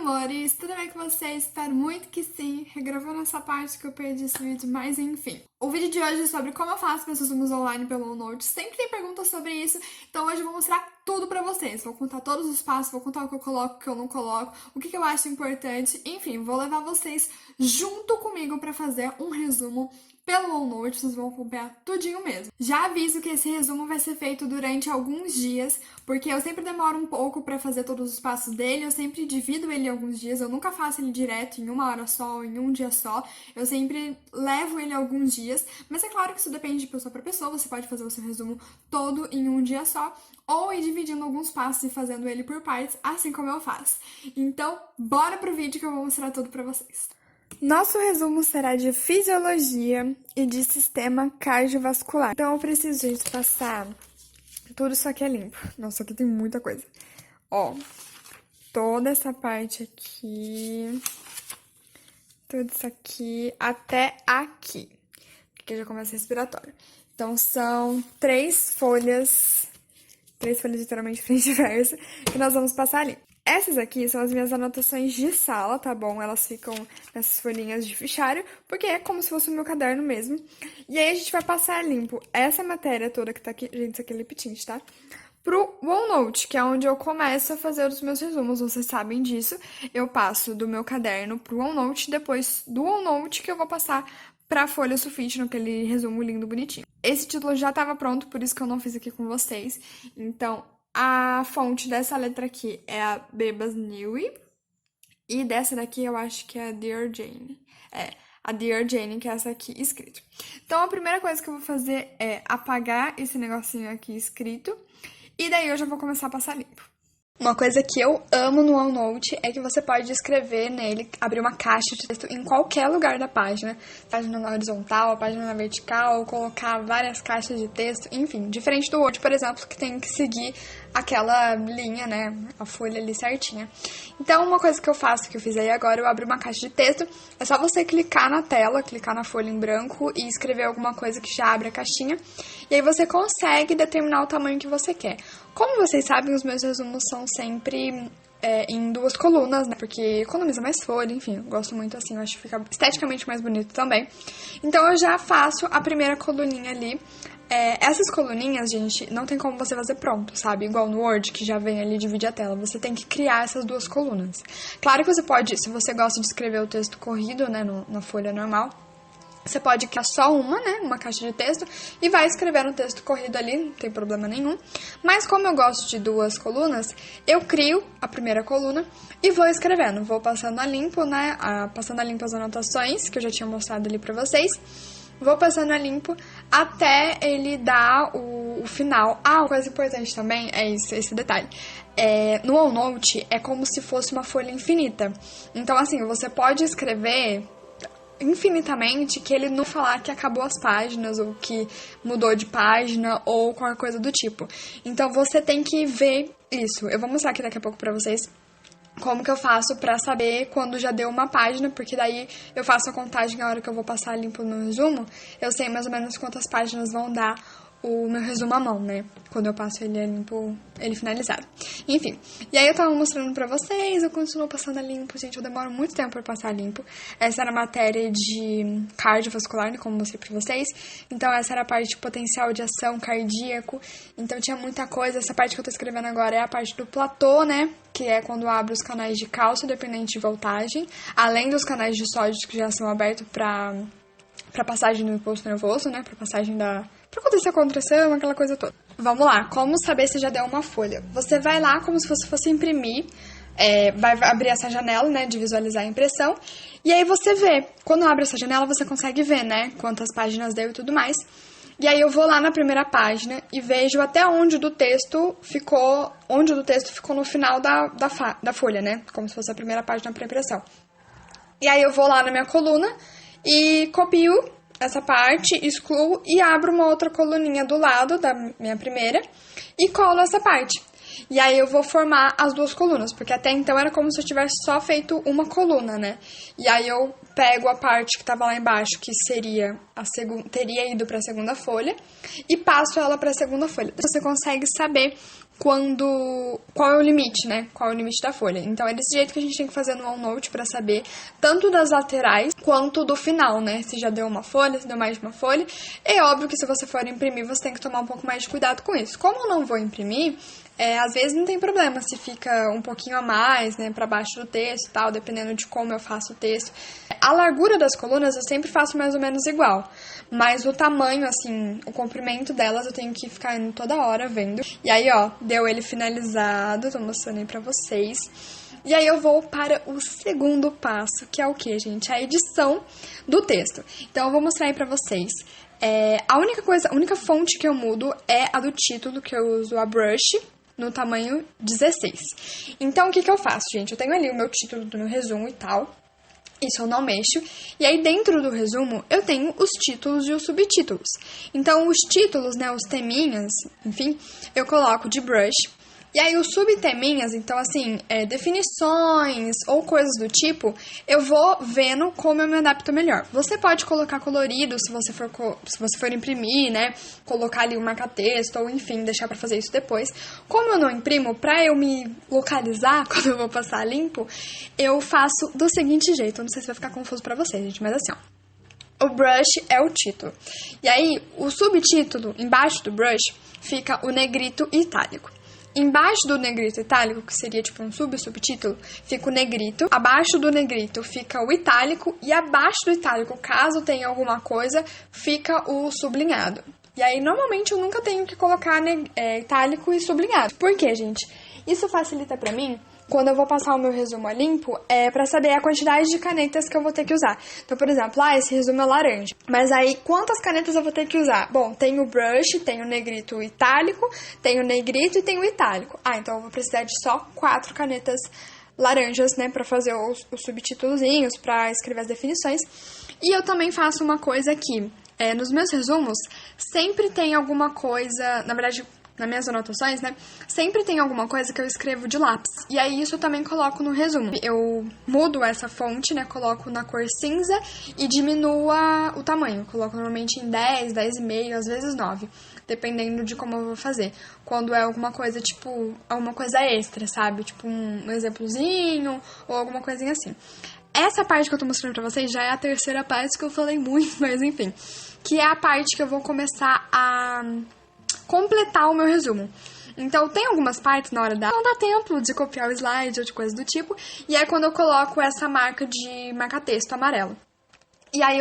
amores, tudo bem com vocês? Espero muito que sim, regravando essa parte que eu perdi esse vídeo, mas enfim. O vídeo de hoje é sobre como eu faço meus resumos online pelo OneNote, sempre tem perguntas sobre isso, então hoje eu vou mostrar tudo pra vocês. Vou contar todos os passos, vou contar o que eu coloco, o que eu não coloco, o que eu acho importante, enfim, vou levar vocês junto comigo pra fazer um resumo pelo OneNote, vocês vão acompanhar tudinho mesmo. Já aviso que esse resumo vai ser feito durante alguns dias, porque eu sempre demoro um pouco pra fazer todos os passos dele, eu sempre divido ele em alguns dias, eu nunca faço ele direto em uma hora só ou em um dia só, eu sempre levo ele alguns dias, mas é claro que isso depende de pessoa pra pessoa, você pode fazer o seu resumo todo em um dia só, ou ir dividindo alguns passos e fazendo ele por partes, assim como eu faço. Então, bora pro vídeo que eu vou mostrar tudo pra vocês. Nosso resumo será de fisiologia e de sistema cardiovascular. Então eu preciso, gente, passar tudo isso aqui é limpo. Nossa, aqui tem muita coisa. Ó, toda essa parte aqui, tudo isso aqui, até aqui, que já começa respiratório. Então são três folhas literalmente frente e verso, que nós vamos passar ali. Essas aqui são as minhas anotações de sala, tá bom? Elas ficam nessas folhinhas de fichário, porque é como se fosse o meu caderno mesmo. E aí a gente vai passar limpo essa matéria toda que tá aqui, gente, isso aqui é lip tint, tá? Pro OneNote, que é onde eu começo a fazer os meus resumos, vocês sabem disso. Eu passo do meu caderno pro OneNote, depois do OneNote que eu vou passar pra folha sulfite, naquele resumo lindo, bonitinho. Esse título já tava pronto, por isso que eu não fiz aqui com vocês. Então, a fonte dessa letra aqui é a Bebas Newy. E dessa daqui eu acho que é a Dear Jane. É, a Dear Jane, que é essa aqui escrito. Então, a primeira coisa que eu vou fazer é apagar esse negocinho aqui escrito. E daí eu já vou começar a passar limpo. Uma coisa que eu amo no OneNote é que você pode escrever nele, abrir uma caixa de texto em qualquer lugar da página. Página na horizontal, página na vertical, colocar várias caixas de texto, enfim. Diferente do Word, por exemplo, que tem que seguir aquela linha, né, a folha ali certinha. Então, uma coisa que eu faço, que eu fiz aí agora, eu abro uma caixa de texto, é só você clicar na tela, clicar na folha em branco e escrever alguma coisa que já abre a caixinha. E aí você consegue determinar o tamanho que você quer. Como vocês sabem, os meus resumos são sempre em duas colunas, né? Porque economiza mais folha, enfim, eu gosto muito assim, eu acho que fica esteticamente mais bonito também. Então eu já faço a primeira coluninha ali. Essas coluninhas, gente, não tem como você fazer pronto, sabe? Igual no Word, que já vem ali dividir a tela. Você tem que criar essas duas colunas. Claro que você pode, se você gosta de escrever o texto corrido, né, na folha normal, você pode criar só uma, né, uma caixa de texto, e vai escrever um texto corrido ali, não tem problema nenhum. Mas como eu gosto de duas colunas, eu crio a primeira coluna e vou escrevendo. Vou passando a limpo, né, passando a limpo as anotações, que eu já tinha mostrado ali pra vocês. Vou passando a limpo até ele dar o final. Ah, uma coisa importante também é isso, esse detalhe. No OneNote é como se fosse uma folha infinita. Então, assim, você pode escrever infinitamente que ele não falar que acabou as páginas ou que mudou de página ou qualquer coisa do tipo. Então você tem que ver isso. Eu vou mostrar aqui daqui a pouco pra vocês como que eu faço pra saber quando já deu uma página, porque daí eu faço a contagem na hora que eu vou passar limpo no resumo, eu sei mais ou menos quantas páginas vão dar o meu resumo à mão, né? Quando eu passo ele limpo, ele finalizado. Enfim, e aí eu tava mostrando pra vocês, eu continuo passando a limpo, gente, eu demoro muito tempo pra passar limpo. Essa era a matéria de cardiovascular, né, como eu mostrei pra vocês. Então essa era a parte de potencial de ação cardíaco, então tinha muita coisa. Essa parte que eu tô escrevendo agora é a parte do platô, né? Que é quando abre os canais de cálcio dependente de voltagem, além dos canais de sódio que já são abertos pra passagem do impulso nervoso, né? Pra passagem pra acontecer a contração, aquela coisa toda. Vamos lá, como saber se já deu uma folha? Você vai lá como se você fosse imprimir, vai abrir essa janela, né, de visualizar a impressão, e aí você vê. Quando abre essa janela, você consegue ver, né, quantas páginas deu e tudo mais. E aí eu vou lá na primeira página e vejo até onde o texto ficou no final da folha, né, como se fosse a primeira página para impressão. E aí eu vou lá na minha coluna e copio essa parte, excluo e abro uma outra coluninha do lado da minha primeira e colo essa parte. E aí eu vou formar as duas colunas, porque até então era como se eu tivesse só feito uma coluna, né? E aí eu pego a parte que tava lá embaixo, que seria teria ido para a segunda folha, e passo ela para a segunda folha. Você consegue saber qual é o limite, né? Qual é o limite da folha. Então é desse jeito que a gente tem que fazer no OneNote pra saber tanto das laterais quanto do final, né? Se já deu uma folha, se deu mais de uma folha. É óbvio que se você for imprimir, você tem que tomar um pouco mais de cuidado com isso. Como eu não vou imprimir, às vezes não tem problema se fica um pouquinho a mais, né, pra baixo do texto e tal, dependendo de como eu faço o texto. A largura das colunas eu sempre faço mais ou menos igual, mas o tamanho, assim, o comprimento delas eu tenho que ficar indo toda hora vendo. E aí, ó, deu ele finalizado, tô mostrando aí pra vocês. E aí eu vou para o segundo passo, que é o que, gente? A edição do texto. Então eu vou mostrar aí pra vocês. A única fonte que eu mudo é a do título, que eu uso a brush, no tamanho 16. Então, o que eu faço, gente? Eu tenho ali o meu título do meu resumo e tal. Isso eu não mexo. E aí, dentro do resumo, eu tenho os títulos e os subtítulos. Então, os títulos, né, os teminhas, enfim, eu coloco de brush. E aí, os subteminhas, então, assim, definições ou coisas do tipo, eu vou vendo como eu me adapto melhor. Você pode colocar colorido se você for imprimir, né? Colocar ali um marca-texto ou, enfim, deixar pra fazer isso depois. Como eu não imprimo, pra eu me localizar quando eu vou passar limpo, eu faço do seguinte jeito. Eu não sei se vai ficar confuso pra vocês, gente, mas assim, ó. O brush é o título. E aí, o subtítulo, embaixo do brush, fica o negrito itálico. Embaixo do negrito itálico, que seria tipo um subtítulo, fica o negrito. Abaixo do negrito fica o itálico. E abaixo do itálico, caso tenha alguma coisa, fica o sublinhado. E aí, normalmente, eu nunca tenho que colocar itálico e sublinhado. Por quê, gente? Isso facilita pra mim, quando eu vou passar o meu resumo a limpo, pra saber a quantidade de canetas que eu vou ter que usar. Então, por exemplo, esse resumo é laranja. Mas aí, quantas canetas eu vou ter que usar? Bom, tem o brush, tem o negrito itálico, tem o negrito e tem o itálico. Então eu vou precisar de só 4 canetas laranjas, né, pra fazer os subtítulozinhos, pra escrever as definições. E eu também faço uma coisa aqui. Nos meus resumos, sempre tem alguma coisa, na verdade, nas minhas anotações, né, sempre tem alguma coisa que eu escrevo de lápis. E aí isso eu também coloco no resumo. Eu mudo essa fonte, né, coloco na cor cinza e diminuo o tamanho. Coloco normalmente em 10, 10,5, às vezes 9, dependendo de como eu vou fazer. Quando é alguma coisa, tipo, alguma coisa extra, sabe? Tipo um exemplozinho ou alguma coisinha assim. Essa parte que eu tô mostrando pra vocês já é a terceira parte que eu falei muito, mas enfim. Que é a parte que eu vou começar a completar o meu resumo. Então, tem algumas partes na hora não dá tempo de copiar o slide ou de coisa do tipo, e é quando eu coloco essa marca de marca-texto amarelo. E aí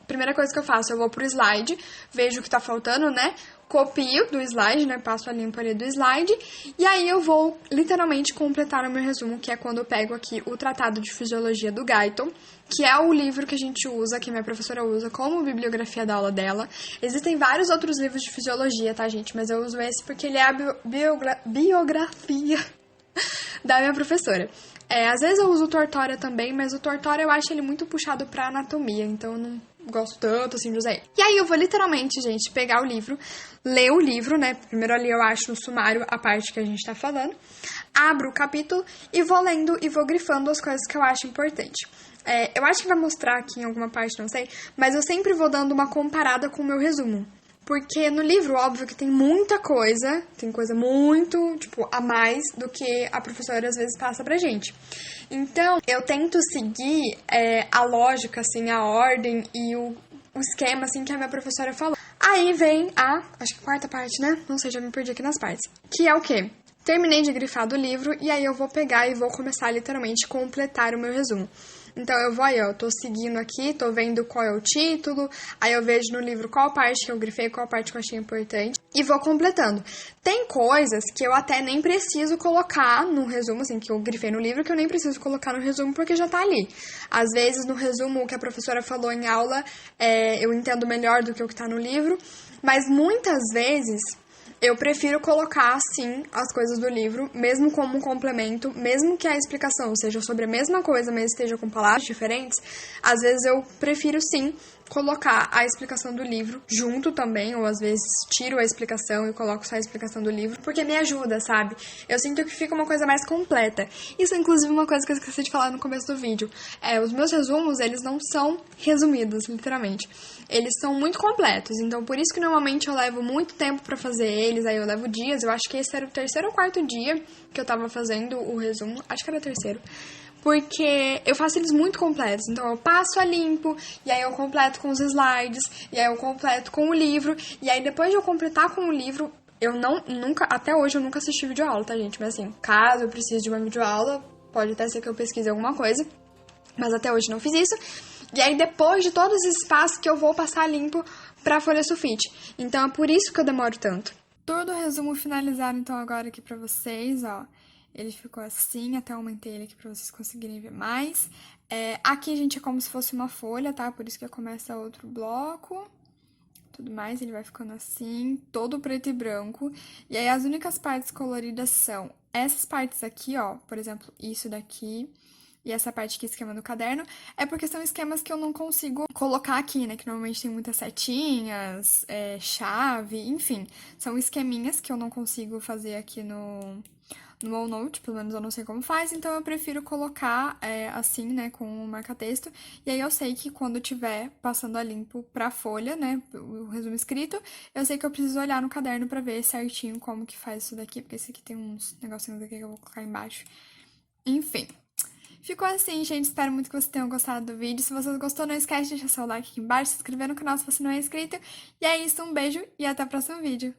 primeira coisa que eu faço, eu vou pro slide, vejo o que tá faltando, né? Copio do slide, né? Passo a limpo ali do slide. E aí eu vou literalmente completar o meu resumo, que é quando eu pego aqui o Tratado de Fisiologia do Guyton, que é o livro que a gente usa, que a minha professora usa como bibliografia da aula dela. Existem vários outros livros de fisiologia, tá, gente? Mas eu uso esse porque ele é a biografia da minha professora. Às vezes eu uso o Tortória também, mas o Tortória eu acho ele muito puxado pra anatomia, então eu não gosto tanto assim de usar ele. E aí eu vou literalmente, gente, pegar o livro, ler o livro, né? Primeiro ali eu acho no sumário a parte que a gente tá falando, abro o capítulo e vou lendo e vou grifando as coisas que eu acho importante. Eu acho que vai mostrar aqui em alguma parte, não sei, mas eu sempre vou dando uma comparada com o meu resumo. Porque no livro, óbvio que tem muita coisa, tem coisa muito, tipo, a mais do que a professora às vezes passa pra gente. Então, eu tento seguir a lógica, assim, a ordem e o esquema, assim, que a minha professora falou. Aí vem acho que a quarta parte, né? Não sei, já me perdi aqui nas partes. Que é o quê? Terminei de grifar do livro e aí eu vou pegar e vou começar literalmente a completar o meu resumo. Então, eu vou aí, ó, tô seguindo aqui, tô vendo qual é o título, aí eu vejo no livro qual parte que eu grifei, qual parte que eu achei importante, e vou completando. Tem coisas que eu até nem preciso colocar no resumo, assim, que eu grifei no livro, que eu nem preciso colocar no resumo porque já tá ali. Às vezes, no resumo, o que a professora falou em aula, eu entendo melhor do que o que tá no livro, mas muitas vezes eu prefiro colocar, sim, as coisas do livro, mesmo como um complemento, mesmo que a explicação seja sobre a mesma coisa, mas esteja com palavras diferentes, às vezes eu prefiro, sim, colocar a explicação do livro junto também, ou às vezes tiro a explicação e coloco só a explicação do livro, porque me ajuda, sabe? Eu sinto que fica uma coisa mais completa. Isso é inclusive uma coisa que eu esqueci de falar no começo do vídeo. Os meus resumos, eles não são resumidos, literalmente. Eles são muito completos, então por isso que normalmente eu levo muito tempo pra fazer eles, aí eu levo dias. Eu acho que esse era o terceiro ou quarto dia que eu tava fazendo o resumo, acho que era o terceiro. Porque eu faço eles muito completos, então eu passo a limpo, e aí eu completo com os slides, e aí eu completo com o livro, e aí depois de eu completar com o livro, até hoje eu nunca assisti videoaula, tá, gente? Mas assim, caso eu precise de uma videoaula, pode até ser que eu pesquise alguma coisa, mas até hoje não fiz isso. E aí depois de todos esses passos que eu vou passar limpo pra folha sulfite. Então é por isso que eu demoro tanto. Todo o resumo finalizado, então, agora aqui pra vocês, ó. Ele ficou assim, até aumentei ele aqui pra vocês conseguirem ver mais. Aqui, gente, é como se fosse uma folha, tá? Por isso que começa outro bloco. Tudo mais, ele vai ficando assim, todo preto e branco. E aí, as únicas partes coloridas são essas partes aqui, ó. Por exemplo, isso daqui e essa parte aqui, esquema do caderno, é porque são esquemas que eu não consigo colocar aqui, né? Que normalmente tem muitas setinhas, chave, enfim. São esqueminhas que eu não consigo fazer aqui no OneNote, pelo menos eu não sei como faz, então eu prefiro colocar assim, né, com o marca-texto, e aí eu sei que quando eu tiver passando a limpo pra folha, né, o resumo escrito, eu sei que eu preciso olhar no caderno pra ver certinho como que faz isso daqui, porque esse aqui tem uns negocinhos aqui que eu vou colocar embaixo. Enfim. Ficou assim, gente. Espero muito que vocês tenham gostado do vídeo. Se vocês gostou, não esquece de deixar seu like aqui embaixo, se inscrever no canal se você não é inscrito. E é isso, um beijo e até o próximo vídeo.